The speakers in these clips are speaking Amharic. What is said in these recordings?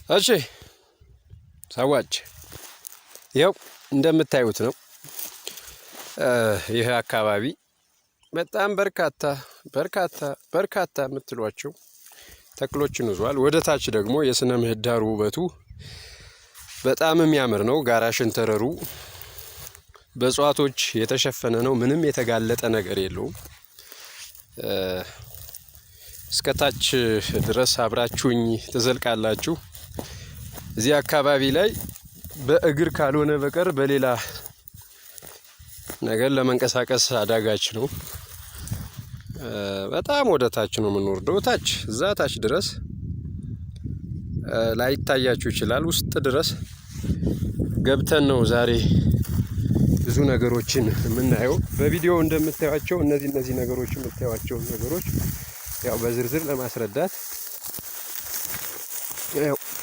እሺ ሰዎች ይኸው እንደምታዩት ነው። ይሄ አካባቢ በጣም በርካታ የምትሏቸው ተክሎችን ይዟል። ወደ ታች ደግሞ የስነ ምህዳሩ ውበቱ በጣም የሚያምር ነው። ጋራ ሸንተረሩ በእጽዋቶች የተሸፈነ ነው። ምንም የተጋለጠ ነገር የለውም። እስከ ታች ድረስ አብራችሁኝ ትዘልቃላችሁ። እዚህ አካባቢ ላይ በእግር ካልሆነ በቀር በሌላ ነገር ለመንቀሳቀስ አዳጋች ነው። በጣም ወደ ታች ነው የምንወርደው። እዛ ታች ድረስ ላይታያችሁ ይችላል። ውስጥ ድረስ ገብተን ነው ዛሬ ብዙ ነገሮችን የምናየው። በቪዲዮ እንደምታዩቸው እነዚህ ነገሮች የምታዩቸው ነገሮች ያው በዝርዝር ለማስረዳት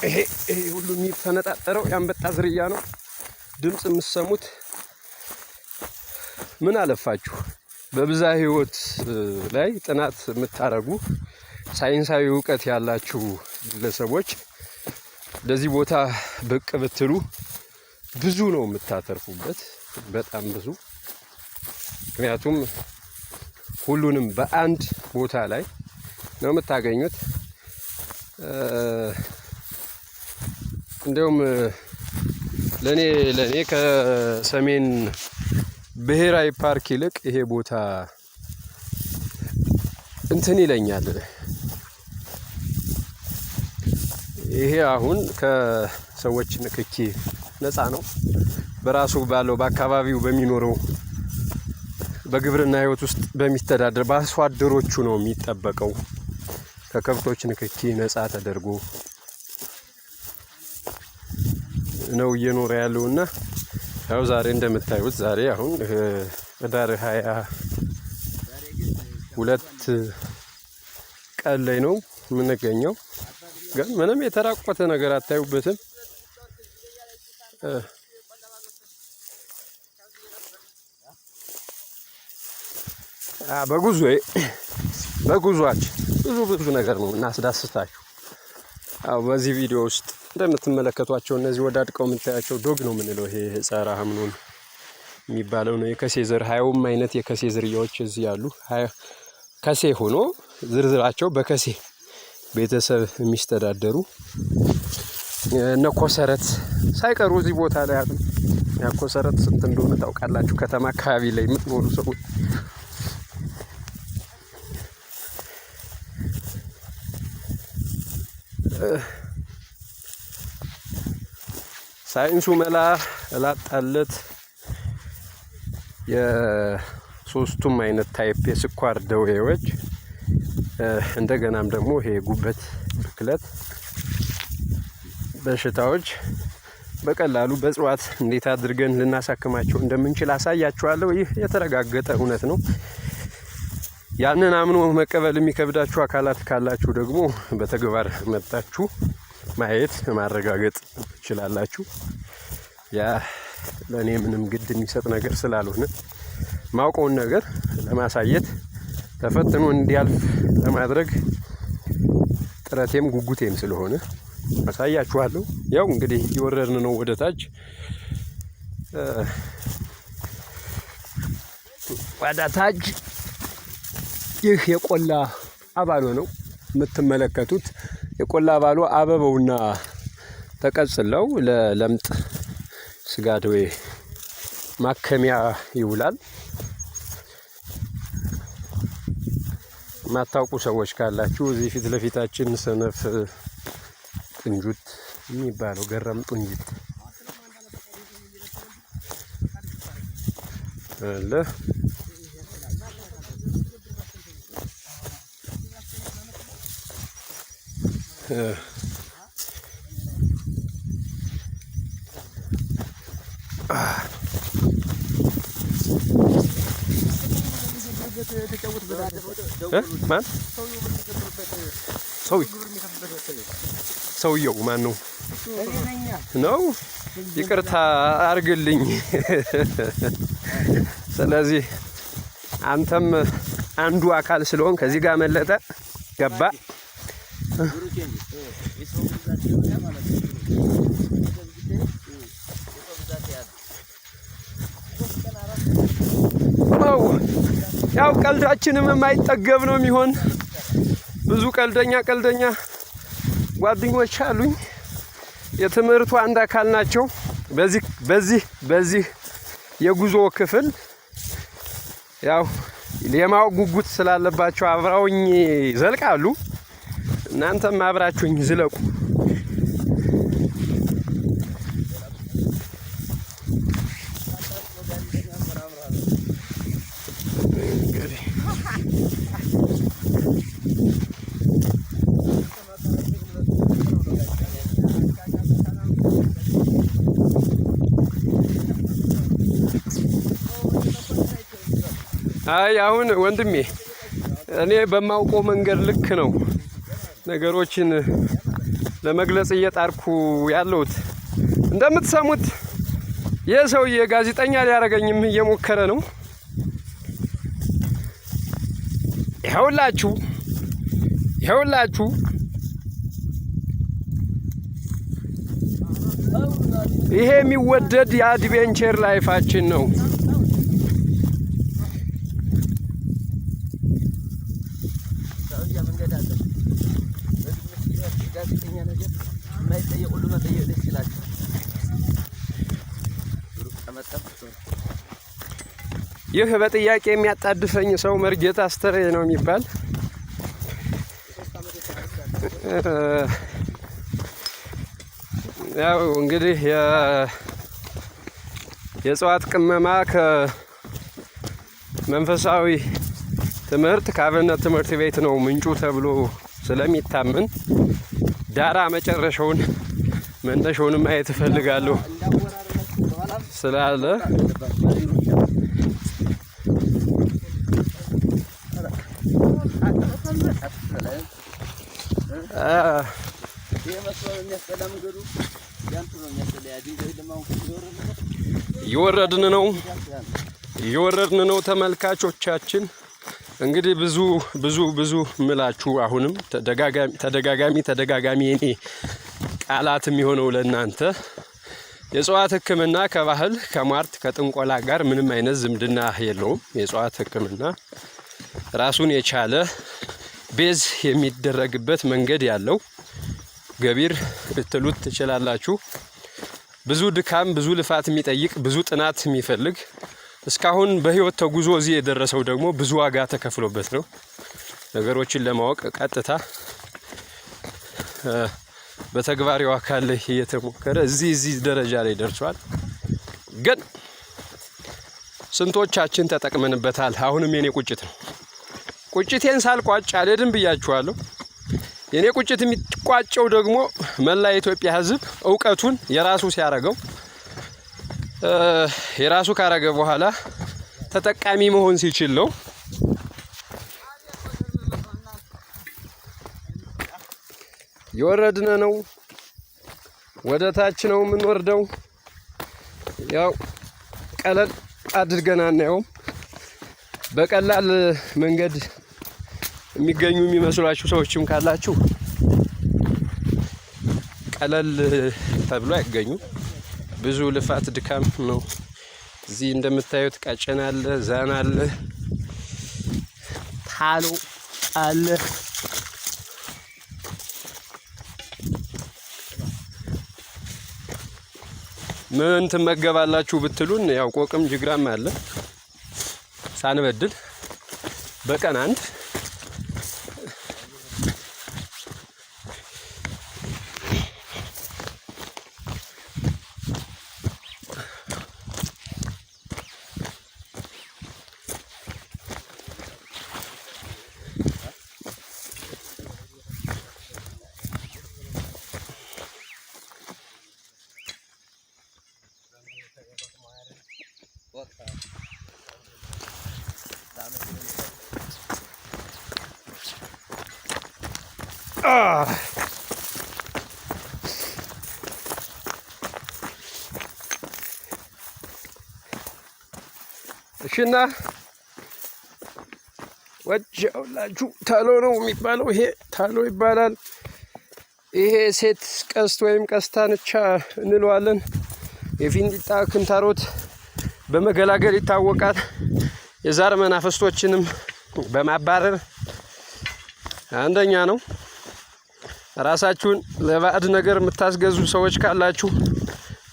ይሄ ሁሉ የሚፈነጣጠረው ያንበጣ ዝርያ ነው። ድምጽ የምትሰሙት ምን አለፋችሁ በብዝሃ ሕይወት ላይ ጥናት የምታረጉ ሳይንሳዊ እውቀት ያላችሁ ግለሰቦች ለዚህ ቦታ ብቅ ብትሉ ብዙ ነው የምታተርፉበት፣ በጣም ብዙ። ምክንያቱም ሁሉንም በአንድ ቦታ ላይ ነው የምታገኙት። እንደውም ለኔ ከሰሜን ብሔራዊ ፓርክ ይልቅ ይሄ ቦታ እንትን ይለኛል። ይሄ አሁን ከሰዎች ንክኪ ነፃ ነው። በራሱ ባለው በአካባቢው በሚኖረው በግብርና ህይወት ውስጥ በሚተዳደር በአርሶ አደሮቹ ነው የሚጠበቀው። ከከብቶች ንክኪ ነፃ ተደርጎ ነው እየኖረ ያለውና ያው ዛሬ እንደምታዩት ዛሬ አሁን ህዳር 22 ቀን ላይ ነው የምንገኘው። ግን ምንም የተራቆተ ነገር አታዩበትም። በጉዟችን ብዙ ነገር ነው እናስዳስታችሁ። በዚህ ቪዲዮ ውስጥ እንደምትመለከቷቸው እነዚህ ወዳድቀው የምታያቸው ዶግ ነው የምንለው። ይሄ ጸረ አህምኖን የሚባለው ነው። የከሴ ዘር 20 አይነት የከሴ ዝርያዎች እዚህ ያሉ። ከሴ ሆኖ ዝርዝራቸው በከሴ ቤተሰብ የሚስተዳደሩ እነ ኮሰረት ሳይቀሩ እዚህ ቦታ ላይ አሉ። ያ ኮሰረት ስንት እንደሆነ ታውቃላችሁ? ከተማ አካባቢ ላይ የምትኖሩ ሰዎች ሳይንሱ መላ ላጣለት የሶስቱም አይነት ታይፕ የስኳር ደዌዎች እንደገናም ደግሞ ይሄ ጉበት ብክለት በሽታዎች በቀላሉ በእጽዋት እንዴት አድርገን ልናሳክማቸው እንደምንችል አሳያችኋለሁ። ይህ የተረጋገጠ እውነት ነው። ያንን አምኖ መቀበል የሚከብዳችሁ አካላት ካላችሁ ደግሞ በተግባር መጣችሁ ማየት ማረጋገጥ ትችላላችሁ። ያ ለኔ ምንም ግድ የሚሰጥ ነገር ስላልሆነ ማውቀውን ነገር ለማሳየት ተፈትኖ እንዲያልፍ ለማድረግ ጥረቴም ጉጉቴም ስለሆነ አሳያችኋለሁ። ያው እንግዲህ እየወረድን ነው ወደ ታች። ይህ የቆላ አባሎ ነው የምትመለከቱት። የቆላ አባሎ አበበውና ተቀጽለው ለለምጥ ስጋ ደዌ ማከሚያ ይውላል። ማታውቁ ሰዎች ካላችሁ እዚህ ፊት ለፊታችን ሰነፍ ጥንጁት የሚባለው ገረም ጥንጁት አለ። ሰውየው ማን ነው? ይቅርታ አርግልኝ። ስለዚህ አንተም አንዱ አካል ስለሆን ከዚህ ጋር መለጠ ገባ ያው ቀልዳችንም የማይጠገብ ነው የሚሆን። ብዙ ቀልደኛ ጓደኞች አሉኝ። የትምህርቱ አንድ አካል ናቸው። በዚህ የጉዞ ክፍል ያው የማወቅ ጉጉት ስላለባቸው አብረውኝ ይዘልቃሉ። እናንተም አብራችሁኝ ዝለቁ። አይ አሁን ወንድሜ እኔ በማውቀው መንገድ ልክ ነው ነገሮችን ለመግለጽ እየጣርኩ ያለሁት። እንደምትሰሙት የሰውዬ ጋዜጠኛ ሊያረገኝም እየሞከረ ነው። ይኸውላችሁ ይሄ የሚወደድ የአድቬንቸር ላይፋችን ነው። ይህ በጥያቄ የሚያጣድፈኝ ሰው መርጌታ አስተሬ ነው የሚባል። ያው እንግዲህ የእጽዋት ቅመማ ከመንፈሳዊ ትምህርት ከአብነት ትምህርት ቤት ነው ምንጩ ተብሎ ስለሚታመን ዳራ መጨረሻውን መነሻውን ማየት እፈልጋለሁ ስላለ እየወረድን ነው ተመልካቾቻችን። እንግዲህ ብዙ ምላችሁ አሁንም ተደጋጋሚ የኔ ቃላት የሚሆነው ለእናንተ የእጽዋት ሕክምና ከባህል ከሟርት ከጥንቆላ ጋር ምንም አይነት ዝምድና የለውም። የእጽዋት ሕክምና ራሱን የቻለ ቤዝ የሚደረግበት መንገድ ያለው ገቢር ልትሉት ትችላላችሁ። ብዙ ድካም፣ ብዙ ልፋት የሚጠይቅ ብዙ ጥናት የሚፈልግ እስካሁን በህይወት ተጉዞ እዚህ የደረሰው ደግሞ ብዙ ዋጋ ተከፍሎበት ነው። ነገሮችን ለማወቅ ቀጥታ በተግባሪው አካል ላይ እየተሞከረ እዚህ ደረጃ ላይ ደርሷል። ግን ስንቶቻችን ተጠቅመንበታል? አሁንም የኔ ቁጭት ነው። ቁጭቴን ሳልቋጭ አልሄድም ብያችኋለሁ። የኔ ቁጭት የሚቋጨው ደግሞ መላ የኢትዮጵያ ህዝብ እውቀቱን የራሱ ሲያረገው የራሱ ካረገ በኋላ ተጠቃሚ መሆን ሲችል ነው። የወረድነ ነው፣ ወደ ታች ነው የምንወርደው። ያው ቀለል አድርገን አናየውም። በቀላል መንገድ የሚገኙ የሚመስሏችሁ ሰዎችም ካላችሁ ቀለል ተብሎ አይገኙም። ብዙ ልፋት ድካም ነው። እዚህ እንደምታዩት ቀጨን አለ፣ ዛን አለ፣ ታሎ አለ። ምን ትመገባላችሁ ብትሉን ያው ቆቅም ጅግራም አለ ሳንበድል በቀን አንድ። እሺና ወጀውላችሁ ታሎ ነው የሚባለው። ይሄ ታሎ ይባላል። ይሄ ሴት ቀስት ወይም ቀስታንቻ እንለዋለን። የፊንጢጣ ክንታሮት በመገላገል ይታወቃል። የዛር መናፍስቶችንም በማባረር አንደኛ ነው። ራሳችሁን ለባዕድ ነገር የምታስገዙ ሰዎች ካላችሁ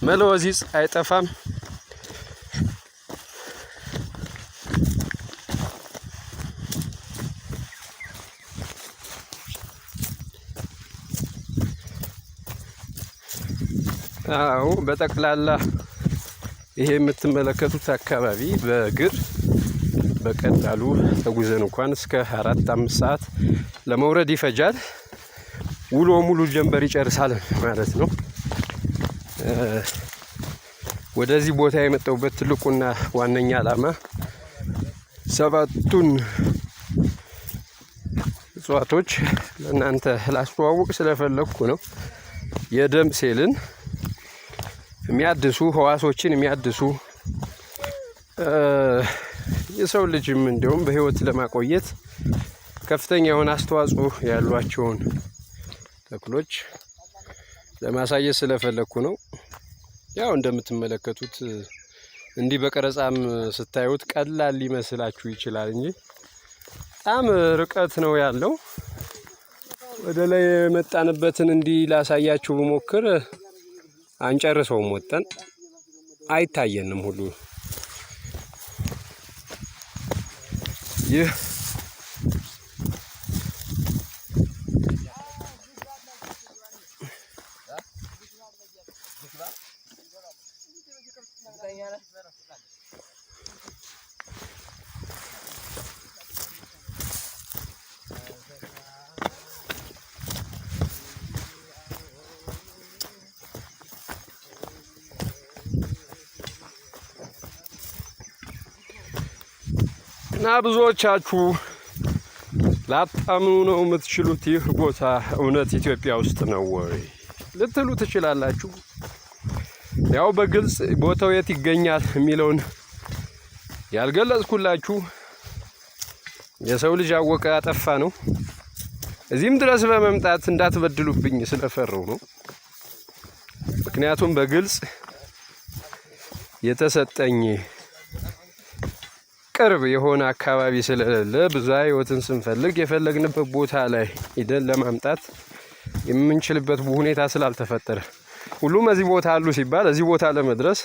መለወዚጽ አይጠፋም። አዎ በጠቅላላ ይሄ የምትመለከቱት አካባቢ በእግር በቀላሉ ተጉዘን እንኳን እስከ 4-5 ሰዓት ለመውረድ ይፈጃል። ውሎ ሙሉ ጀንበር ይጨርሳል ማለት ነው። ወደዚህ ቦታ የመጣሁበት ትልቁና ዋነኛ ዓላማ 7ቱን እጽዋቶች ለእናንተ ላስተዋውቅ ስለፈለኩ ነው። የደም ሴልን የሚያድሱ ህዋሶችን የሚያድሱ የሰው ልጅም እንዲሁም በህይወት ለማቆየት ከፍተኛ የሆነ አስተዋጽኦ ያሏቸውን ተክሎች ለማሳየት ስለፈለኩ ነው። ያው እንደምትመለከቱት እንዲህ በቀረጻም ስታዩት ቀላል ሊመስላችሁ ይችላል እንጂ በጣም ርቀት ነው ያለው። ወደ ላይ የመጣንበትን እንዲህ ላሳያችሁ ብሞክር አንጨርሰውም፣ ወጠን አይታየንም ሁሉ። ይህ እና ብዙዎቻችሁ ላታምኑ ነው የምትችሉት። ይህ ቦታ እውነት ኢትዮጵያ ውስጥ ነው ወይ ልትሉ ትችላላችሁ። ያው በግልጽ ቦታው የት ይገኛል የሚለውን ያልገለጽኩላችሁ የሰው ልጅ አወቀ አጠፋ ነው። እዚህም ድረስ በመምጣት እንዳትበድሉብኝ ስለፈረው ነው። ምክንያቱም በግልጽ የተሰጠኝ ቅርብ የሆነ አካባቢ ስለሌለ ብዙ ህይወትን ስንፈልግ የፈለግንበት ቦታ ላይ ሄደን ለማምጣት የምንችልበት ሁኔታ ስላልተፈጠረ ሁሉም እዚህ ቦታ አሉ ሲባል እዚህ ቦታ ለመድረስ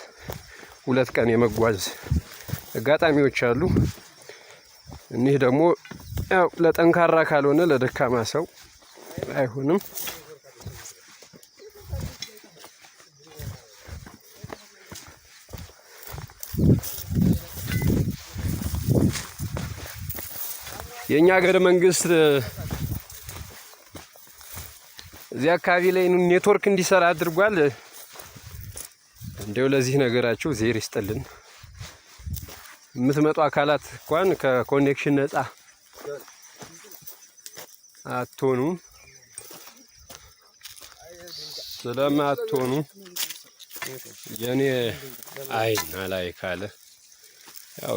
2 ቀን የመጓዝ አጋጣሚዎች አሉ። እኒህ ደግሞ ያው ለጠንካራ ካልሆነ ለደካማ ሰው አይሆንም። የኛ ሀገር መንግስት እዚህ አካባቢ ላይ ኔትወርክ እንዲሰራ አድርጓል። እንደው ለዚህ ነገራችሁ ዜር ይስጥልን። የምትመጡ አካላት እንኳን ከኮኔክሽን ነፃ አትሆኑም። ስለማትሆኑ የኔ አይን ላይ ካለ